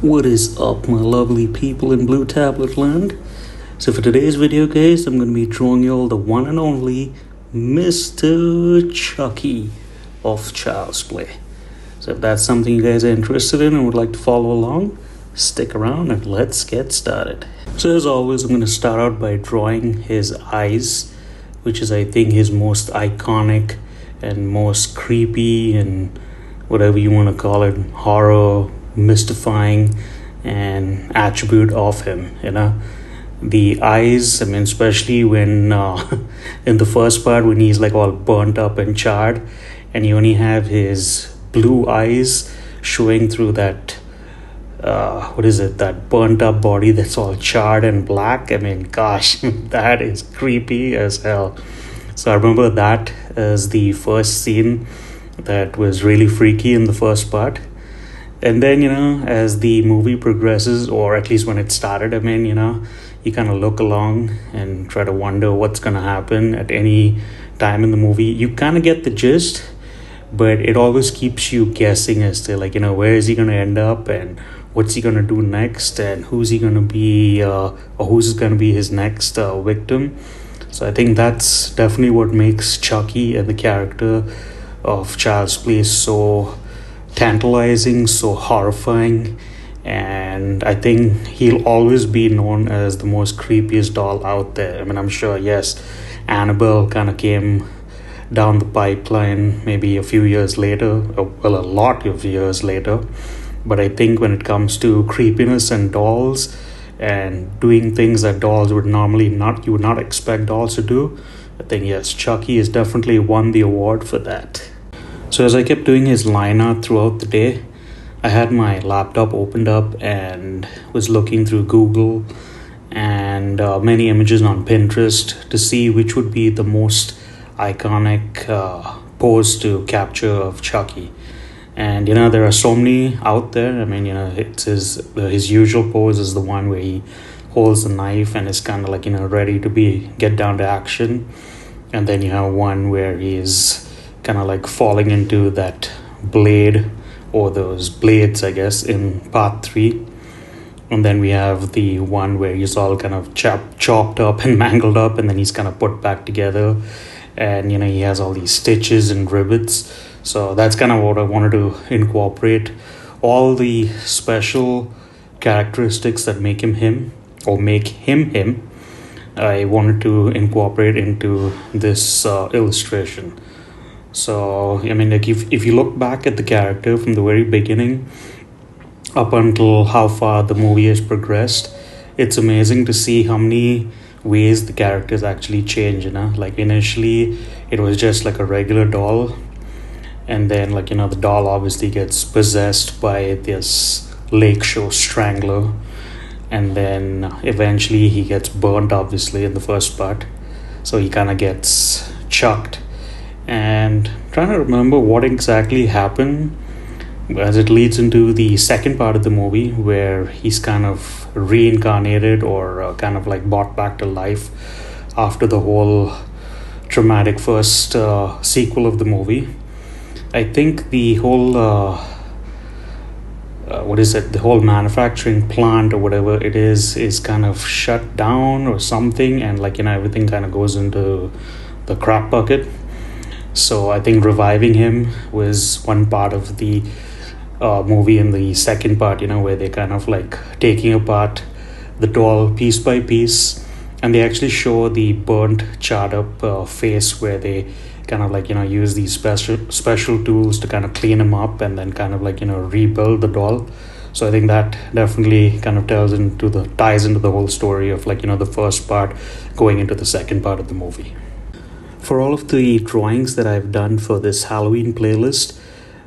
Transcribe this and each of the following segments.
What is up, my lovely people in Blue Tablet land? So for today's video, guys, I'm going to be drawing you all the one and only Mr. Chucky of Child's Play. So if that's something you guys are interested in and would like to follow along, stick around and let's get started. So as always, I'm going to start out by drawing his eyes, which is I think his most iconic and most creepy and whatever you want to call it, horror, mystifying and attribute of him. The eyes, I mean, especially when in the first part when he's like all burnt up and charred and you only have his blue eyes showing through that that burnt up body that's all charred and black. I mean, gosh, that is creepy as hell. So I remember that as the first scene that was really freaky in the first part. And then, as the movie progresses, or at least when it started, I mean, you kind of look along and try to wonder what's going to happen at any time in the movie. You kind of get the gist, but it always keeps you guessing as to, where is he going to end up and what's he going to do next and who's he going to be, or who's going to be his next victim. So I think that's definitely what makes Chucky and the character of Child's Play so tantalizing, so horrifying, and I think he'll always be known as the most creepiest doll out there. I mean, I'm sure, yes, Annabelle kind of came down the pipeline maybe a few years later, well, a lot of years later, but I think when it comes to creepiness and dolls and doing things that dolls would normally you would not expect dolls to do, I think, yes, Chucky has definitely won the award for that. So as I kept doing his line art throughout the day, I had my laptop opened up and was looking through Google and many images on Pinterest to see which would be the most iconic pose to capture of Chucky. And there are so many out there. I mean, it's his usual pose is the one where he holds the knife and is kind of ready to get down to action. And then you have one where he's kind of falling into that blade or those blades, I guess, in part 3. And then we have the one where he's all kind of chopped up and mangled up, and then he's kind of put back together, and he has all these stitches and rivets. So that's kind of what I wanted to incorporate, all the special characteristics that make him him. I wanted to incorporate into this illustration. So, I mean, if you look back at the character from the very beginning up until how far the movie has progressed, it's amazing to see how many ways the characters actually change, Like initially, it was just like a regular doll. And then, the doll obviously gets possessed by this lake show strangler. And then eventually he gets burnt, obviously, in the first part. So he kind of gets chucked. And trying to remember what exactly happened as it leads into the second part of the movie where he's kind of reincarnated or brought back to life after the whole traumatic first sequel of the movie. I think the whole the whole manufacturing plant or whatever it is kind of shut down or something, and everything kind of goes into the crap bucket. So I think reviving him was one part of the movie. In the second part, where they kind of taking apart the doll piece by piece, and they actually show the burnt, charred up face where they kind of use these special tools to kind of clean him up and then kind of rebuild the doll. So I think that definitely kind of ties into the whole story of the first part going into the second part of the movie. For all of the drawings that I've done for this Halloween playlist,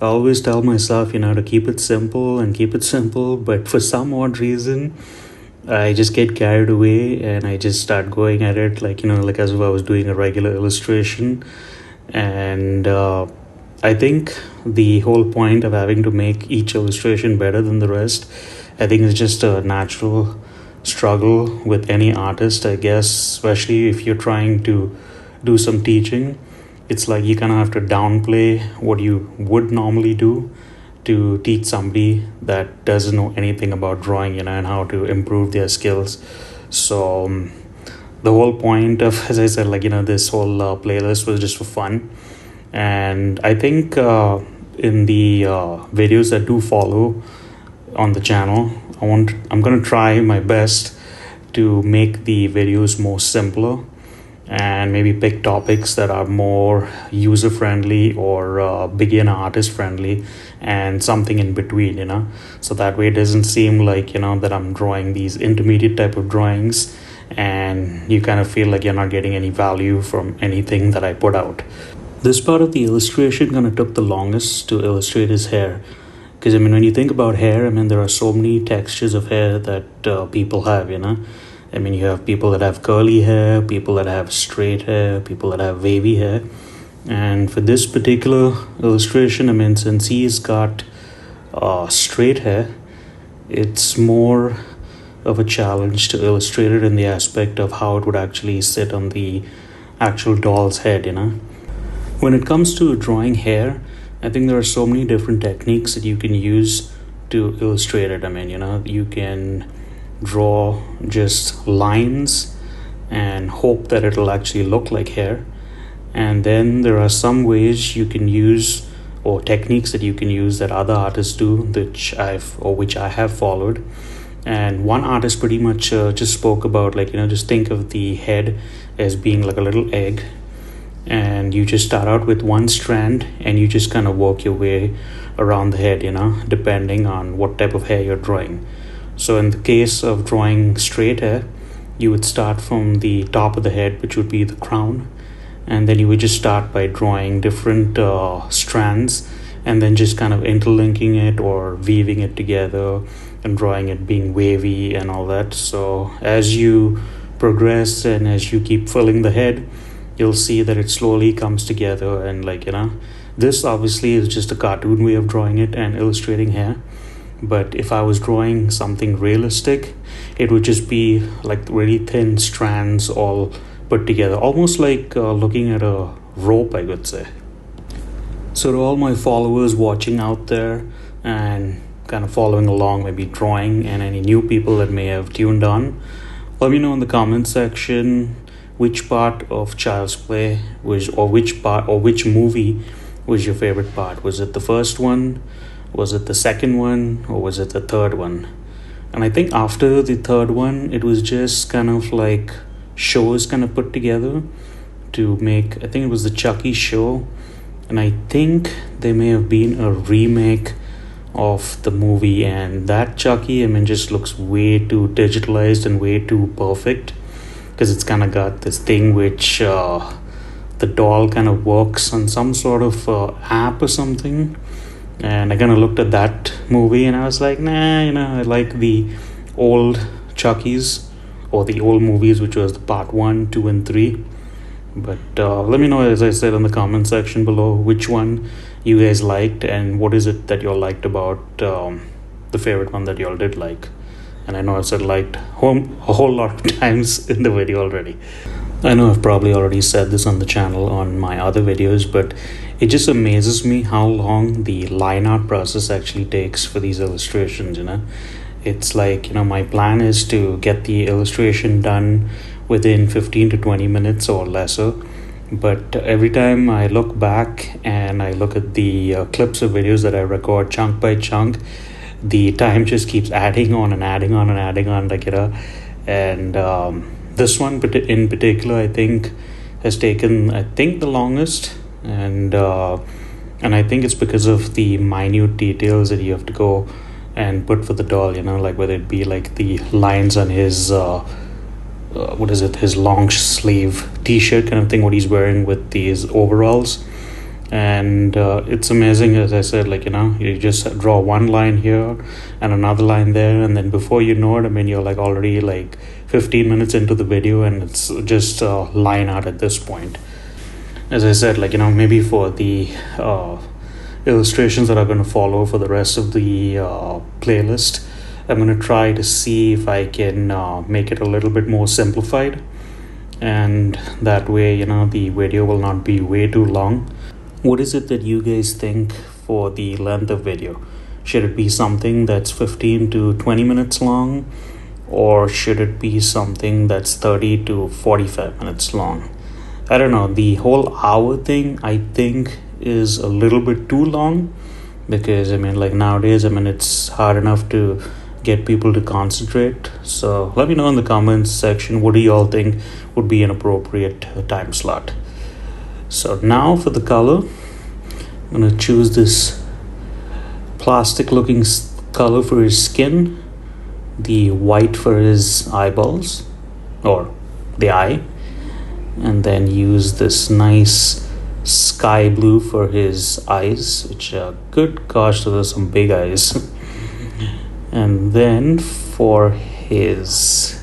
I always tell myself, to keep it simple, but for some odd reason, I just get carried away and I just start going at it as if I was doing a regular illustration. And I think the whole point of having to make each illustration better than the rest, I think it's just a natural struggle with any artist, I guess, especially if you're trying to do some teaching. It's you kind of have to downplay what you would normally do to teach somebody that doesn't know anything about drawing, and how to improve their skills. So the whole point of, as I said, this whole playlist was just for fun. And I think in the videos that do follow on the channel, I'm gonna try my best to make the videos more simpler, and maybe pick topics that are more user friendly or beginner artist friendly, and something in between, so that way it doesn't seem like that I'm drawing these intermediate type of drawings and you kind of feel like you're not getting any value from anything that I put out. This part of the illustration kind of took the longest to illustrate his hair, because when you think about hair, there are so many textures of hair that people have. You have people that have curly hair, people that have straight hair, people that have wavy hair. And for this particular illustration, since he's got straight hair, it's more of a challenge to illustrate it in the aspect of how it would actually sit on the actual doll's head. When it comes to drawing hair, I think there are so many different techniques that you can use to illustrate it. You can draw just lines and hope that it'll actually look like hair. And then there are some ways you can use, or techniques that you can use that other artists do, which I have followed. And one artist pretty much just spoke about just think of the head as being like a little egg, and you just start out with one strand and you just kind of work your way around the head, depending on what type of hair you're drawing. So in the case of drawing straight hair, you would start from the top of the head, which would be the crown, and then you would just start by drawing different strands, and then just kind of interlinking it or weaving it together and drawing it being wavy and all that. So as you progress and as you keep filling the head, you'll see that it slowly comes together. And this obviously is just a cartoon way of drawing it and illustrating hair. But if I was drawing something realistic, it would just be like really thin strands all put together, almost like looking at a rope, I would say. So to all my followers watching out there and kind of following along, maybe drawing, and any new people that may have tuned on, let me know in the comment section which part of Child's Play which movie was your favorite part. Was it the first one? Was it the second one? Or was it the third one? And I think after the third one, it was just kind of like shows kind of put together to make, I think it was the Chucky show. And I think there may have been a remake of the movie, and that Chucky, just looks way too digitalized and way too perfect, because it's kind of got this thing which the doll kind of works on some sort of app or something. And I kind of looked at that movie and I was like, nah, I like the old Chuckies, or the old movies, which was the part 1, 2, and 3. But let me know, as I said, in the comment section below, which one you guys liked, and what is it that you all liked about the favorite one that you all did like. And I know I've said liked a whole lot of times in the video already. I know I've probably already said this on the channel on my other videos, but it just amazes me how long the line art process actually takes for these illustrations. It's like, my plan is to get the illustration done within 15 to 20 minutes or lesser. But every time I look back and I look at the clips of videos that I record chunk by chunk, the time just keeps adding on and adding on and adding on, and this one in particular, I think, has taken, the longest, and I think it's because of the minute details that you have to go and put for the doll, like whether it be like the lines on his his long sleeve t-shirt kind of thing, what he's wearing with these overalls. And it's amazing, as I said, you just draw one line here and another line there, and then before you know it, you're already 15 minutes into the video, and it's just line art at this point. As I said, maybe for the illustrations that are going to follow for the rest of the playlist, I'm going to try to see if I can make it a little bit more simplified, and that way, the video will not be way too long. What is it that you guys think for the length of video? Should it be something that's 15 to 20 minutes long, or should it be something that's 30 to 45 minutes long? I don't know. The whole hour thing, I think, is a little bit too long, because I mean, like nowadays, I mean, it's hard enough to get people to concentrate. So let me know in the comments section, what do you all think would be an appropriate time slot. So now for the color, I'm gonna choose this plastic looking color for his skin, the white for his eyeballs or the eye, and then use this nice sky blue for his eyes, which good gosh, those are some big eyes. And then for his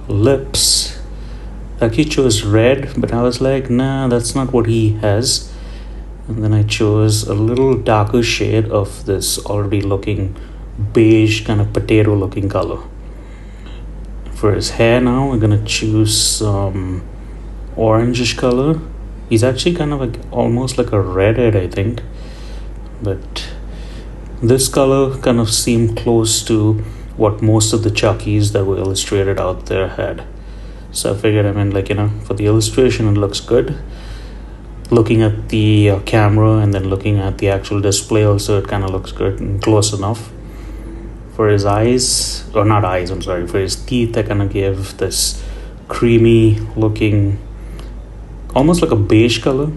lips, I actually chose red, but I was like, nah, that's not what he has. And then I chose a little darker shade of this already looking beige, kind of potato looking color. For his hair now, we're gonna choose some orangish color. He's actually kind of like almost like a redhead, I think, but this color kind of seemed close to what most of the Chuckies that were illustrated out there had. So I figured, I mean, like, you know, for the illustration, it looks good. Looking at the camera and then looking at the actual display also, it kind of looks good and close enough. For his eyes, or not eyes, I'm sorry, for his teeth, I kind of gave this creamy looking, almost like a beige color.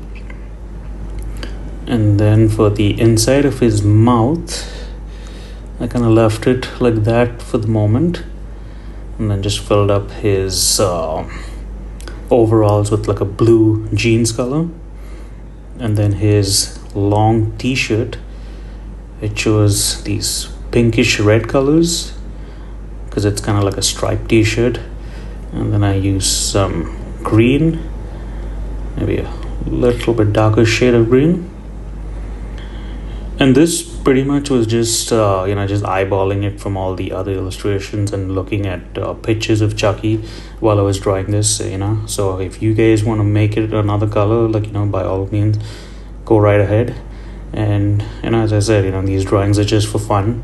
And then for the inside of his mouth, I kind of left it like that for the moment, and then just filled up his overalls with like a blue jeans color. And then his long t-shirt, I chose these pinkish red colors because it's kind of like a striped t-shirt. And then I used some green, maybe a little bit darker shade of green. And this pretty much was just just eyeballing it from all the other illustrations and looking at pictures of Chucky while I was drawing this, so if you guys want to make it another color, like, by all means, go right ahead. And as I said, these drawings are just for fun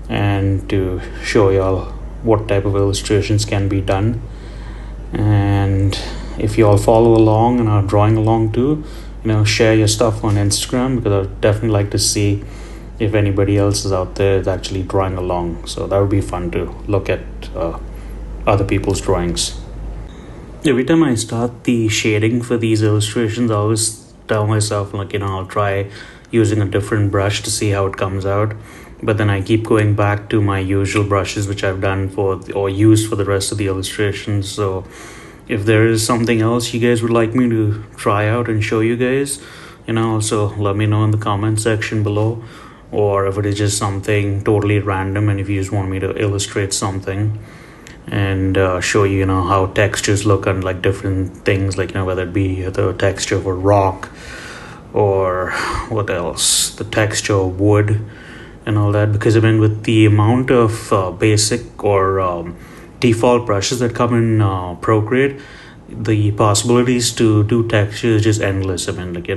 and to show y'all what type of illustrations can be done. And if you all follow along and are drawing along too, share your stuff on Instagram, because I would definitely like to see if anybody else is out there is actually drawing along. So that would be fun to look at other people's drawings. Every time I start the shading for these illustrations, I always tell myself, like, I'll try using a different brush to see how it comes out. But then I keep going back to my usual brushes, which I've done or used for the rest of the illustrations. So if there is something else you guys would like me to try out and show you guys, also let me know in the comment section below. Or if it is just something totally random, and if you just want me to illustrate something and show you, how textures look on like different things, like, whether it be the texture of a rock or what else, the texture of wood and all that. Because I mean, with the amount of basic or default brushes that come in Procreate, the possibilities to do texture is just endless. I mean, like,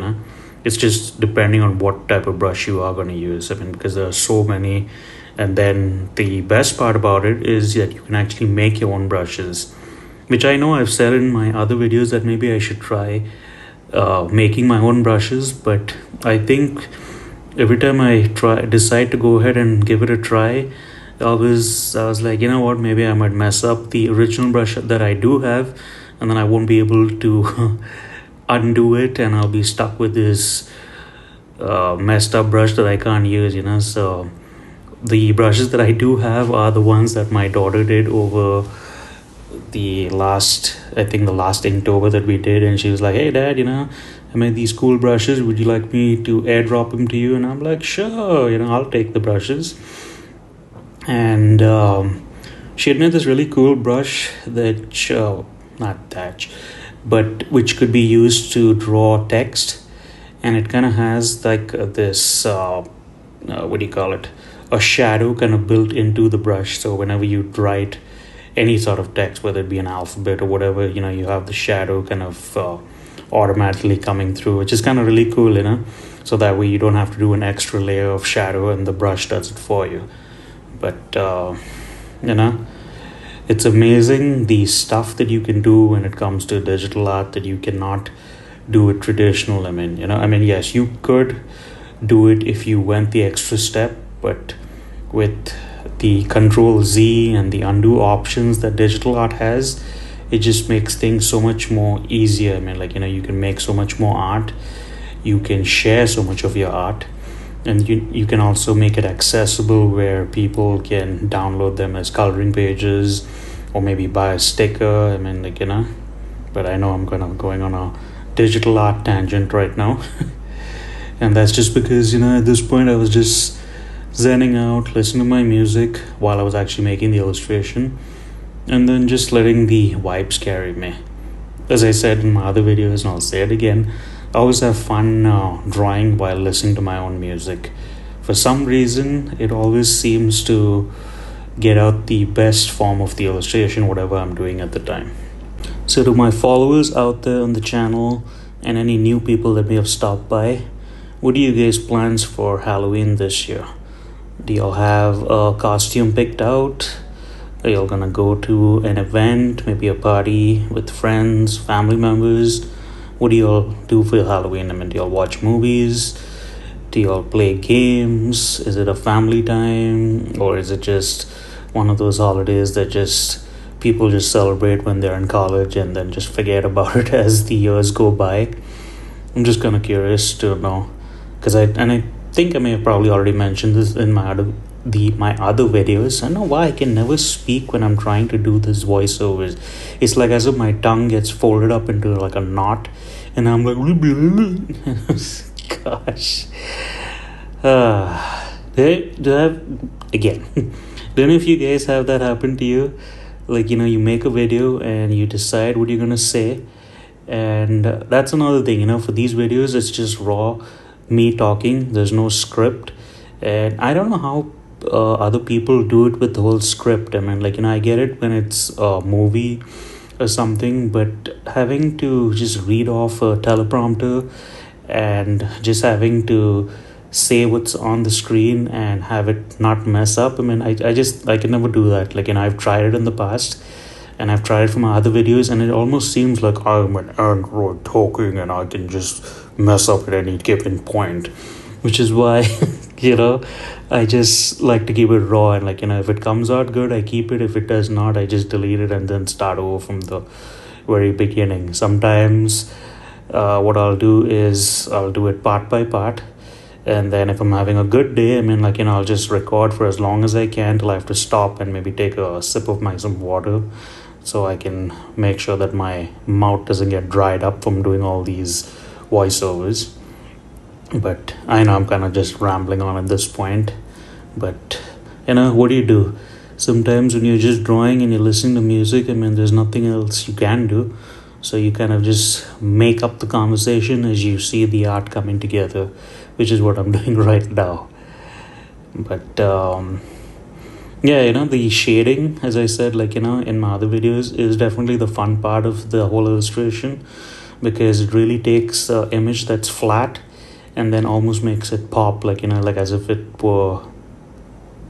it's just depending on what type of brush you are going to use. I mean, because there are so many. And then the best part about it is that you can actually make your own brushes, which I know I've said in my other videos that maybe I should try making my own brushes. But I think every time I decide to go ahead and give it a try, I was like, what, maybe I might mess up the original brush that I do have, and then I won't be able to undo it, and I'll be stuck with this messed up brush that I can't use. So the brushes that I do have are the ones that my daughter did over the last Inktober that we did. And she was like, hey Dad, I made these cool brushes, would you like me to airdrop them to you? And I'm like, sure, I'll take the brushes. And she had made this really cool brush which could be used to draw text. And it kind of has like this a shadow kind of built into the brush. So whenever you write any sort of text, whether it be an alphabet or whatever, you have the shadow kind of automatically coming through, which is kind of really cool, so that way you don't have to do an extra layer of shadow and the brush does it for you. But it's amazing the stuff that you can do when it comes to digital art that you cannot do with traditional. Yes, you could do it if you went the extra step, but with the Control Z and the undo options that digital art has, it just makes things so much more easier. You can make so much more art, you can share so much of your art, and you can also make it accessible where people can download them as coloring pages or maybe buy a sticker. But I know I'm going on a digital art tangent right now. And that's just because at this point I was just zenning out, listening to my music while I was actually making the illustration, and then just letting the vibes carry me. As I said in my other videos, and I'll say it again, I always have fun drawing while listening to my own music. For some reason, it always seems to get out the best form of the illustration, whatever I'm doing at the time. So to my followers out there on the channel and any new people that may have stopped by, what are you guys' plans for Halloween this year? Do y'all have a costume picked out? Are y'all gonna go to an event, maybe a party with friends, family members? What do y'all do for your Halloween? Do y'all watch movies? Do y'all play games? Is it a family time? Or is it just one of those holidays that just people just celebrate when they're in college and then just forget about it as the years go by? I'm just kind of curious to know, because I think I may have probably already mentioned this in my other videos. I don't know why I can never speak when I'm trying to do this voiceovers. It's like as if my tongue gets folded up into like a knot, and I'm like, gosh. Do I have, again, don't know if you guys have that happen to you. You make a video and you decide what you're gonna say, and that's another thing. For these videos, it's just raw me talking. There's no script, and I don't know how other people do it with the whole script. I get it when it's a movie or something, but having to just read off a teleprompter and just having to say what's on the screen and have it not mess up, I can never do that. I've tried it in the past, and I've tried it for my other videos, and it almost seems like I'm an android talking and I can just mess up at any given point, which is why I just like to keep it raw, and if it comes out good, I keep it. If it does not, I just delete it and then start over from the very beginning. Sometimes what I'll do is I'll do it part by part, and then if I'm having a good day, I'll just record for as long as I can till I have to stop and maybe take a sip of some water, so I can make sure that my mouth doesn't get dried up from doing all these voiceovers. But I know I'm kind of just rambling on at this point. But what do you do? Sometimes when you're just drawing and you're listening to music, there's nothing else you can do. So you kind of just make up the conversation as you see the art coming together, which is what I'm doing right now. But the shading, as I said, in my other videos, is definitely the fun part of the whole illustration, because it really takes an image that's flat and then almost makes it pop, as if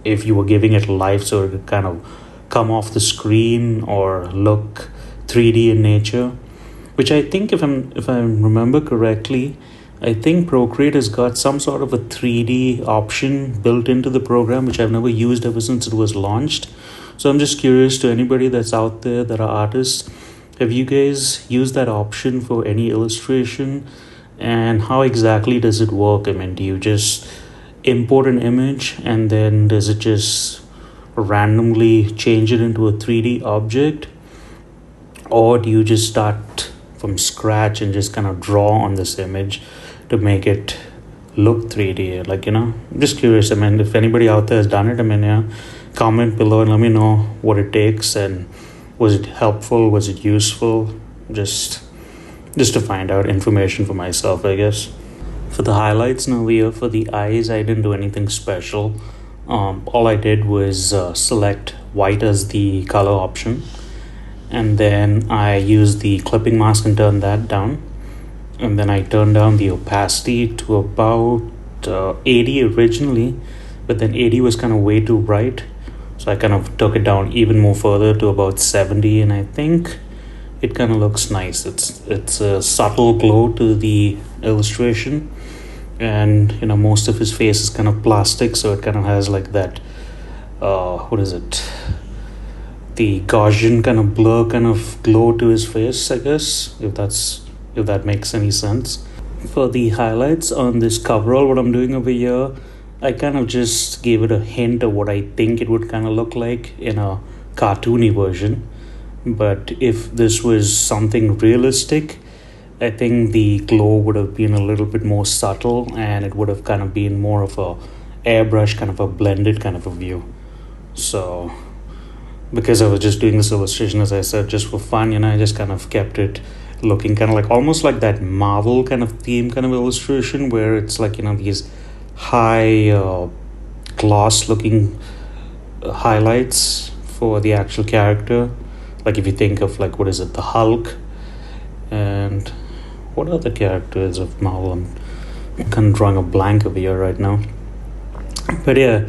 if you were giving it life, so it could kind of come off the screen or look 3D in nature. Which I think, if I remember correctly, I think Procreate has got some sort of a 3D option built into the program, which I've never used ever since it was launched. So I'm just curious to anybody that's out there that are artists, have you guys used that option for any illustration? And how exactly does it work? Do you just import an image and then does it just randomly change it into a 3D object? Or do you just start from scratch and just kind of draw on this image to make it look 3D? I'm just curious. If anybody out there has done it, comment below and let me know what it takes, and was it helpful? Was it useful? Just to find out information for myself, I guess. For the highlights now here, for the eyes, I didn't do anything special. All I did was select white as the color option, and then I used the clipping mask and turn that down, and then I turned down the opacity to about 80 originally, but then 80 was kind of way too bright, so I kind of took it down even more further to about 70, and I think it kind of looks nice. It's a subtle glow to the illustration, and most of his face is kind of plastic, so it kind of has like that what is it, the Gaussian kind of blur kind of glow to his face, I guess, if that makes any sense. For the highlights on this coverall, what I'm doing over here, I kind of just gave it a hint of what I think it would kind of look like in a cartoony version. But if this was something realistic, I think the glow would have been a little bit more subtle, and it would have kind of been more of a airbrush, kind of a blended kind of a view. So because I was just doing this illustration, as I said, just for fun, I just kind of kept it looking kind of like almost like that Marvel kind of theme kind of illustration, where it's like these high gloss looking highlights for the actual character. Like if you think of like, what is it, the Hulk, and what other characters of Marvel? I'm kind of drawing a blank over here right now. But yeah,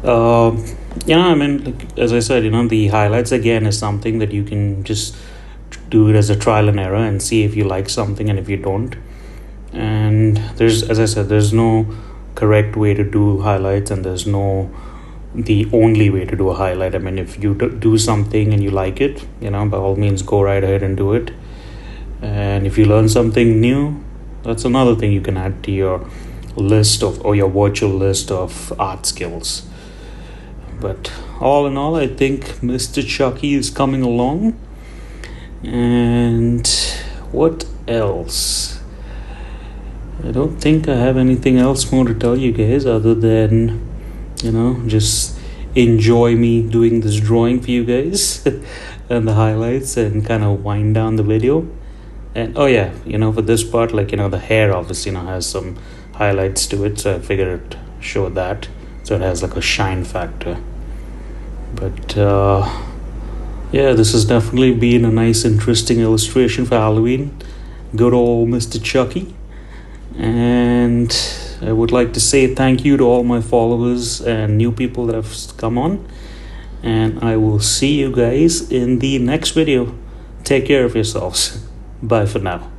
I mean, like, as I said, the highlights again is something that you can just do it as a trial and error and see if you like something and if you don't. And as I said, there's no correct way to do highlights, and there's no the only way to do a highlight. I mean, if you do something and you like it, by all means go right ahead and do it. And if you learn something new, that's another thing you can add to your list or your virtual list of art skills. But all in all, I think Mr. Chucky is coming along. And what else? I don't think I have anything else more to tell you guys other than just enjoy me doing this drawing for you guys and the highlights, and kind of wind down the video. And oh yeah, for this part, like the hair obviously has some highlights to it, so I figured I'd show that, so it has like a shine factor. But yeah, this has definitely been a nice interesting illustration for Halloween. Good old Mr. Chucky. And I would like to say thank you to all my followers and new people that have come on, and I will see you guys in the next video. Take care of yourselves. Bye for now.